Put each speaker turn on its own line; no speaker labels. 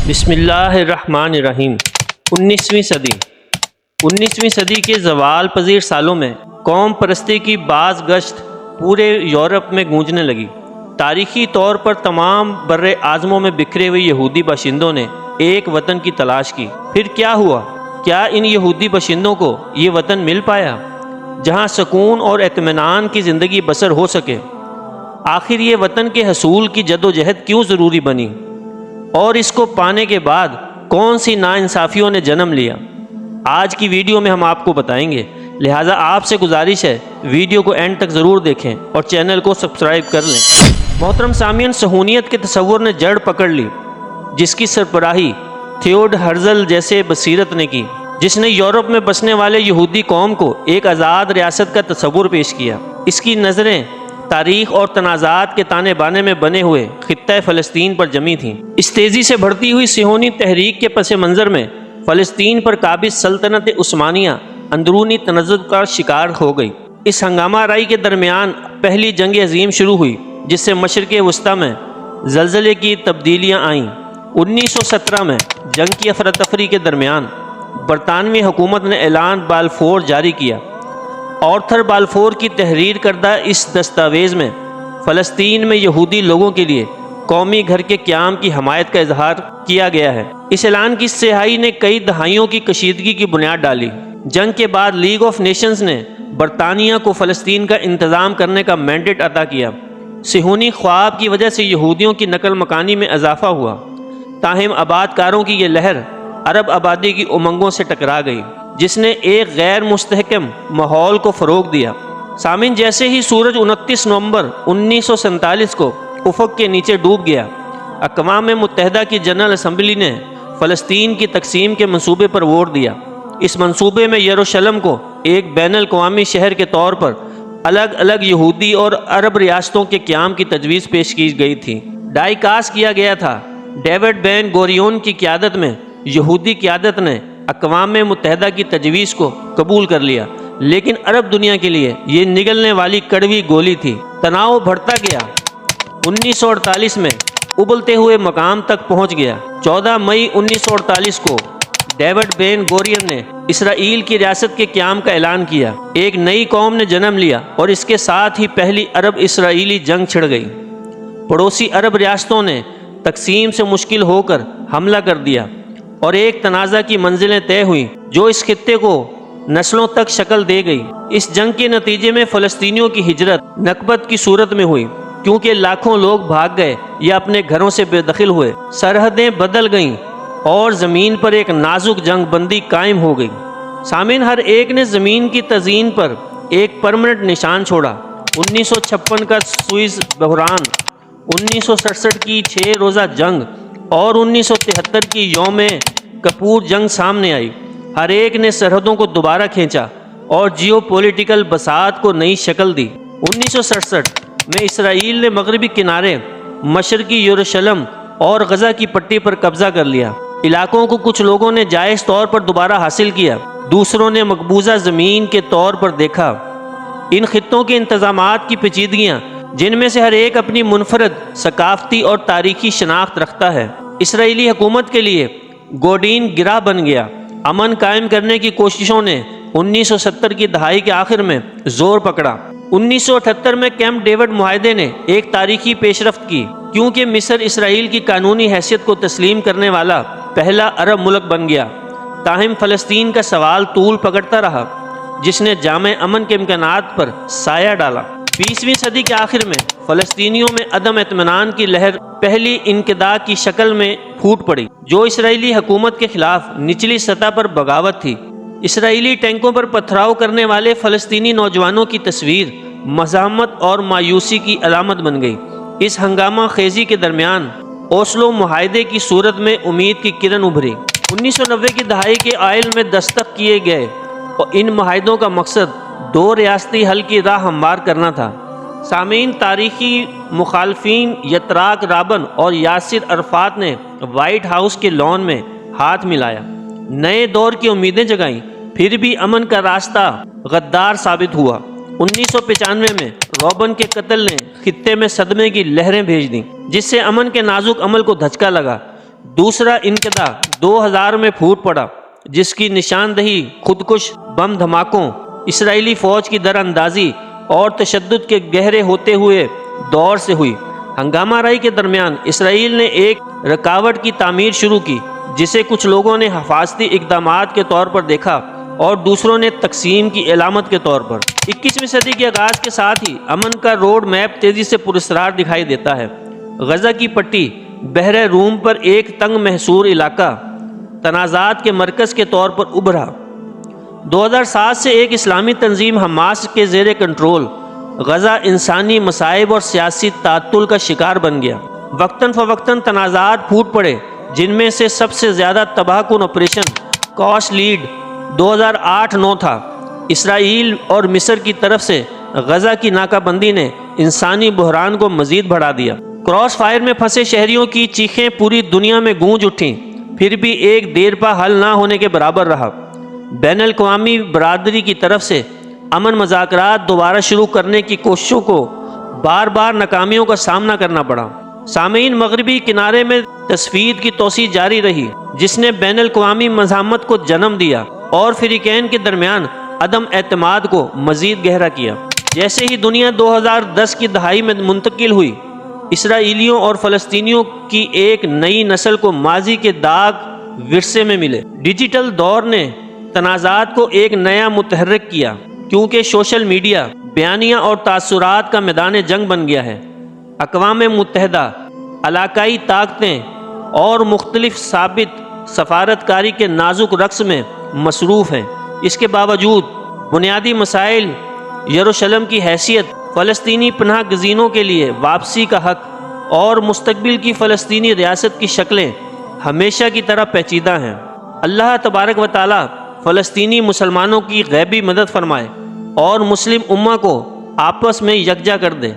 بسم اللہ الرحمن الرحیم۔ 19ویں صدی کے زوال پذیر سالوں میں قوم پرستی کی باز گشت پورے یورپ میں گونجنے لگی۔ تاریخی طور پر تمام بر اعظموں میں بکھرے ہوئے یہودی باشندوں نے ایک وطن کی تلاش کی۔ پھر کیا ہوا؟ کیا ان یہودی باشندوں کو یہ وطن مل پایا جہاں سکون اور اطمینان کی زندگی بسر ہو سکے؟ آخر یہ وطن کے حصول کی جدوجہد کیوں ضروری بنی، اور اس کو پانے کے بعد کون سی ناانصافیوں نے جنم لیا؟ آج کی ویڈیو میں ہم آپ کو بتائیں گے، لہٰذا آپ سے گزارش ہے ویڈیو کو اینڈ تک ضرور دیکھیں اور چینل کو سبسکرائب کر لیں۔ محترم سامعین، صہیونیت کے تصور نے جڑ پکڑ لی، جس کی سربراہی تھیوڈ ہرزل جیسے بصیرت نے کی، جس نے یورپ میں بسنے والے یہودی قوم کو ایک آزاد ریاست کا تصور پیش کیا۔ اس کی نظریں تاریخ اور تنازعات کے تانے بانے میں بنے ہوئے خطہ فلسطین پر جمی تھیں۔ اس تیزی سے بڑھتی ہوئی صہیونی تحریک کے پس منظر میں فلسطین پر قابض سلطنت عثمانیہ اندرونی تنزع کا شکار ہو گئی۔ اس ہنگامہ آرائی کے درمیان پہلی جنگ عظیم شروع ہوئی، جس سے مشرق وسطیٰ میں زلزلے کی تبدیلیاں آئیں۔ 1917 میں جنگ کی افراتفری کے درمیان برطانوی حکومت نے اعلان بالفور جاری کیا۔ آرتھر بالفور کی تحریر کردہ اس دستاویز میں فلسطین میں یہودی لوگوں کے لیے قومی گھر کے قیام کی حمایت کا اظہار کیا گیا ہے۔ اس اعلان کی سیاہی نے کئی دہائیوں کی کشیدگی کی بنیاد ڈالی۔ جنگ کے بعد لیگ آف نیشنز نے برطانیہ کو فلسطین کا انتظام کرنے کا مینڈیٹ عطا کیا۔ صہیونی خواب کی وجہ سے یہودیوں کی نقل مکانی میں اضافہ ہوا، تاہم آباد کاروں کی یہ لہر عرب آبادی کی امنگوں سے ٹکرا گئی، جس نے ایک غیر مستحکم ماحول کو فروغ دیا۔ سامعین، جیسے ہی سورج 29 نومبر 1947 کو افق کے نیچے ڈوب گیا، اقوام متحدہ کی جنرل اسمبلی نے فلسطین کی تقسیم کے منصوبے پر ووٹ دیا۔ اس منصوبے میں یروشلم کو ایک بین الاقوامی شہر کے طور پر الگ الگ یہودی اور عرب ریاستوں کے قیام کی تجویز پیش کی گئی تھی۔ ڈائی کاس کیا گیا تھا۔ ڈیوڈ بین گوریون کی قیادت میں یہودی قیادت نے اقوام متحدہ کی تجویز کو قبول کر لیا، لیکن عرب دنیا کے لیے یہ نگلنے والی کڑوی گولی تھی۔ تناؤ بڑھتا گیا، 1948 میں ابلتے ہوئے مقام تک پہنچ گیا۔ 14 مئی 1948 کو ڈیوڈ بین گورین نے اسرائیل کی ریاست کے قیام کا اعلان کیا۔ ایک نئی قوم نے جنم لیا اور اس کے ساتھ ہی پہلی عرب اسرائیلی جنگ چھڑ گئی۔ پڑوسی عرب ریاستوں نے تقسیم سے مشکل ہو کر حملہ کر دیا اور ایک تنازع کی منزلیں طے ہوئیں جو اس خطے کو نسلوں تک شکل دے گئی۔ اس جنگ کے نتیجے میں فلسطینیوں کی ہجرت نکبت کی صورت میں ہوئی، کیونکہ لاکھوں لوگ بھاگ گئے یا اپنے گھروں سے بے دخل ہوئے، سرحدیں بدل گئیں اور زمین پر ایک نازک جنگ بندی قائم ہو گئی۔ سامعین، ہر ایک نے زمین کی تزئین پر ایک پرمنٹ نشان چھوڑا۔ 1956 کا سوئز بحران، 1967 کی 6 روزہ جنگ اور 1973 کی یوم کپور جنگ سامنے آئی۔ ہر ایک نے سرحدوں کو دوبارہ کھینچا اور جیو پولیٹیکل بساط کو نئی شکل دی۔ 1967 میں اسرائیل نے مغربی کنارے، مشرقی یروشلم اور غزہ کی پٹی پر قبضہ کر لیا۔ علاقوں کو کچھ لوگوں نے جائز طور پر دوبارہ حاصل کیا، دوسروں نے مقبوضہ زمین کے طور پر دیکھا۔ ان خطوں کے انتظامات کی پیچیدگیاں، جن میں سے ہر ایک اپنی منفرد ثقافتی اور تاریخی شناخت رکھتا ہے، اسرائیلی حکومت کے لیے گوڈین گرہ بن گیا۔ امن قائم کرنے کی کوششوں نے 1970 کی دہائی کے آخر میں زور پکڑا۔ 1978 میں کیمپ ڈیوڈ معاہدے نے ایک تاریخی پیش رفت کی، کیونکہ مصر اسرائیل کی قانونی حیثیت کو تسلیم کرنے والا پہلا عرب ملک بن گیا۔ تاہم فلسطین کا سوال طول پکڑتا رہا، جس نے جامع امن کے امکانات پر سایہ ڈالا۔ 20ویں صدی کے آخر میں فلسطینیوں میں عدم اطمینان کی لہر پہلی انقطاع کی شکل میں پھوٹ پڑی، جو اسرائیلی حکومت کے خلاف نچلی سطح پر بغاوت تھی۔ اسرائیلی ٹینکوں پر پتھراؤ کرنے والے فلسطینی نوجوانوں کی تصویر مزاحمت اور مایوسی کی علامت بن گئی۔ اس ہنگامہ خیزی کے درمیان اوسلو معاہدے کی صورت میں امید کی کرن ابھری۔ 1990 کی دہائی کے اوائل میں دستخط کیے گئے اور ان معاہدوں کا مقصد 2 ریاستی حل کی راہ ہموار کرنا تھا۔ سامعین، تاریخی مخالفین یتراک رابن اور یاسر عرفات نے وائٹ ہاؤس کے لان میں ہاتھ ملایا، نئے دور کی امیدیں جگائیں، پھر بھی امن کا راستہ غدار ثابت ہوا۔ 1995 میں روبن کے قتل نے خطے میں صدمے کی لہریں بھیج دیں، جس سے امن کے نازک عمل کو دھچکا لگا۔ دوسرا انقطاع 2000 میں پھوٹ پڑا، جس کی نشاندہی خودکش بم دھماکوں، اسرائیلی فوج کی در اندازی اور تشدد کے گہرے ہوتے ہوئے دور سے ہوئی۔ ہنگامہ آرائی کے درمیان اسرائیل نے ایک رکاوٹ کی تعمیر شروع کی، جسے کچھ لوگوں نے حفاظتی اقدامات کے طور پر دیکھا اور دوسروں نے تقسیم کی علامت کے طور پر۔ 21ویں صدی کے آغاز کے ساتھ ہی امن کا روڈ میپ تیزی سے پراسرار دکھائی دیتا ہے۔ غزہ کی پٹی بحر روم پر ایک تنگ محصور علاقہ تنازعات کے مرکز کے طور پر ابھرا۔ 2007 سے ایک اسلامی تنظیم حماس کے زیر کنٹرول غزہ انسانی مصائب اور سیاسی تعطل کا شکار بن گیا۔ وقتاً فوقتاً تنازعات پھوٹ پڑے، جن میں سے سب سے زیادہ تباہ کن آپریشن کاش لیڈ 2008-9 تھا۔ اسرائیل اور مصر کی طرف سے غزہ کی ناکہ بندی نے انسانی بحران کو مزید بڑھا دیا۔ کراس فائر میں پھنسے شہریوں کی چیخیں پوری دنیا میں گونج اٹھیں، پھر بھی ایک دیرپا حل نہ ہونے کے برابر رہا۔ بین الاقوامی برادری کی طرف سے امن مذاکرات دوبارہ شروع کرنے کی کوششوں کو بار بار ناکامیوں کا سامنا کرنا پڑا۔ سامعین، مغربی کنارے میں تصفیہ کی توسیع جاری رہی، جس نے بین الاقوامی مزاحمت کو جنم دیا اور فریقین کے درمیان عدم اعتماد کو مزید گہرا کیا۔ جیسے ہی دنیا 2010 کی دہائی میں منتقل ہوئی، اسرائیلیوں اور فلسطینیوں کی ایک نئی نسل کو ماضی کے داغ ورثے میں ملے۔ ڈیجیٹل دور نے تنازعات کو ایک نیا متحرک کیا، کیونکہ سوشل میڈیا بیانیہ اور تاثرات کا میدان جنگ بن گیا ہے۔ اقوام متحدہ، علاقائی طاقتیں اور مختلف ثابت سفارتکاری کے نازک رقص میں مصروف ہیں۔ اس کے باوجود بنیادی مسائل، یروشلم کی حیثیت، فلسطینی پناہ گزینوں کے لیے واپسی کا حق اور مستقبل کی فلسطینی ریاست کی شکلیں ہمیشہ کی طرح پیچیدہ ہیں۔ اللہ تبارک و تعالی فلسطینی مسلمانوں کی غیبی مدد فرمائے اور مسلم امہ کو آپس میں یکجا کر دے۔